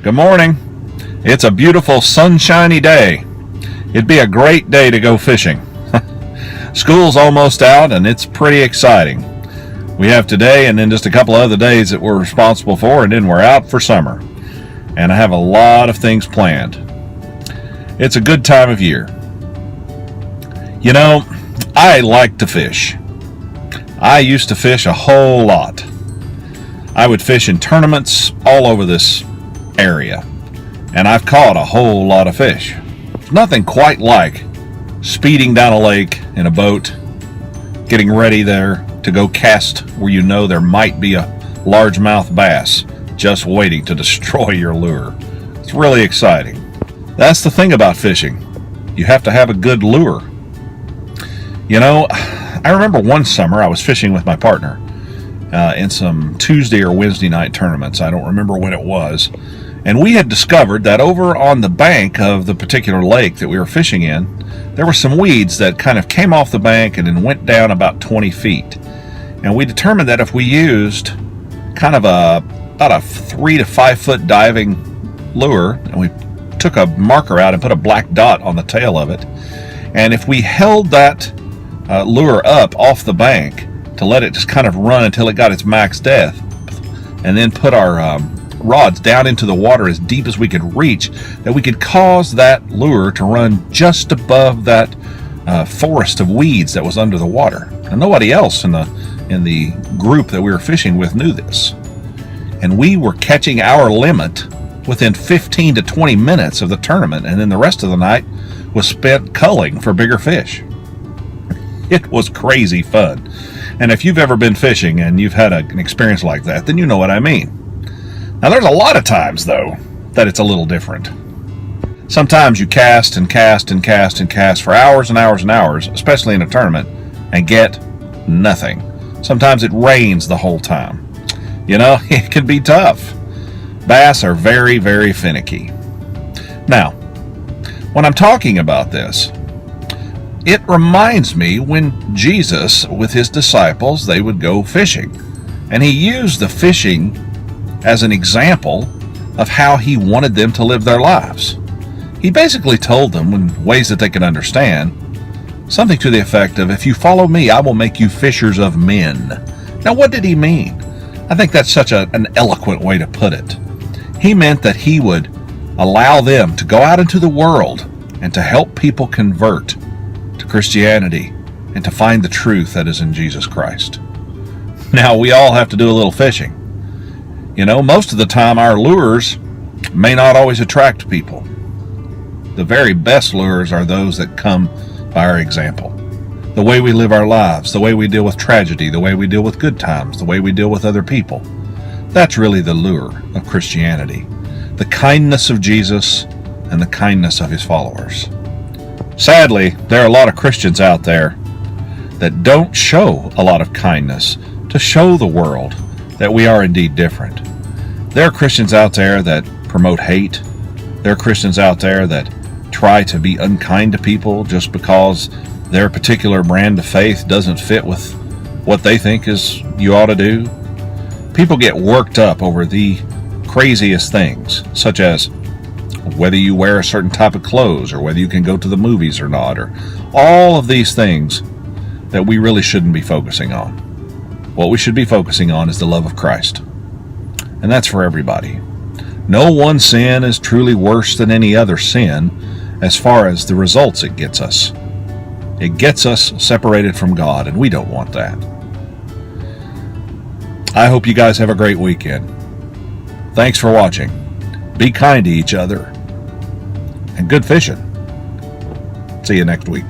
Good morning. It's a beautiful sunshiny day. It'd be a great day to go fishing. School's almost out and it's pretty exciting. We have today and then just a couple of other days that we're responsible for, and then we're out for summer. And I have a lot of things planned. It's a good time of year. You know, I like to fish. I used to fish a whole lot. I would fish in tournaments all over this area, and I've caught a whole lot of fish. Nothing quite like speeding down a lake in a boat, getting ready there to go cast where you know there might be a largemouth bass just waiting to destroy your lure. It's really exciting. That's the thing about fishing. You have to have a good lure. You know, I remember one summer I was fishing with my partner in some Tuesday or Wednesday night tournaments. I don't remember when it was. And we had discovered that over on the bank of the particular lake that we were fishing in, there were some weeds that kind of came off the bank and then went down about 20 feet. And we determined that if we used kind of about a 3 to 5 foot diving lure, and we took a marker out and put a black dot on the tail of it, and if we held that lure up off the bank to let it just kind of run until it got its max depth, and then put our rods down into the water as deep as we could reach, that we could cause that lure to run just above that forest of weeds that was under the water. And nobody else in the group that we were fishing with knew this. And we were catching our limit within 15 to 20 minutes of the tournament, and then the rest of the night was spent culling for bigger fish. It was crazy fun. And if you've ever been fishing and you've had an experience like that, then you know what I mean. Now, there's a lot of times, though, that it's a little different. Sometimes you cast and cast and cast and cast for hours and hours and hours, especially in a tournament, and get nothing. Sometimes it rains the whole time. You know, it can be tough. Bass are very, very finicky. Now, when I'm talking about this, it reminds me when Jesus, with his disciples, they would go fishing. And he used the fishing as an example of how he wanted them to live their lives. He basically told them in ways that they could understand, something to the effect of, if you follow me, I will make you fishers of men. Now, what did he mean? I think that's such an eloquent way to put it. He meant that he would allow them to go out into the world and to help people convert to Christianity and to find the truth that is in Jesus Christ. Now, we all have to do a little fishing. You know, most of the time our lures may not always attract people. The very best lures are those that come by our example. The way we live our lives, the way we deal with tragedy, the way we deal with good times, the way we deal with other people. That's really the lure of Christianity. The kindness of Jesus and the kindness of his followers. Sadly, there are a lot of Christians out there that don't show a lot of kindness to show the world that we are indeed different. There are Christians out there that promote hate. There are Christians out there that try to be unkind to people just because their particular brand of faith doesn't fit with what they think is you ought to do. People get worked up over the craziest things, such as whether you wear a certain type of clothes or whether you can go to the movies or not, or all of these things that we really shouldn't be focusing on. What we should be focusing on is the love of Christ. And that's for everybody. No one sin is truly worse than any other sin as far as the results it gets us. It gets us separated from God, and we don't want that. I hope you guys have a great weekend. Thanks for watching. Be kind to each other. And good fishing. See you next week.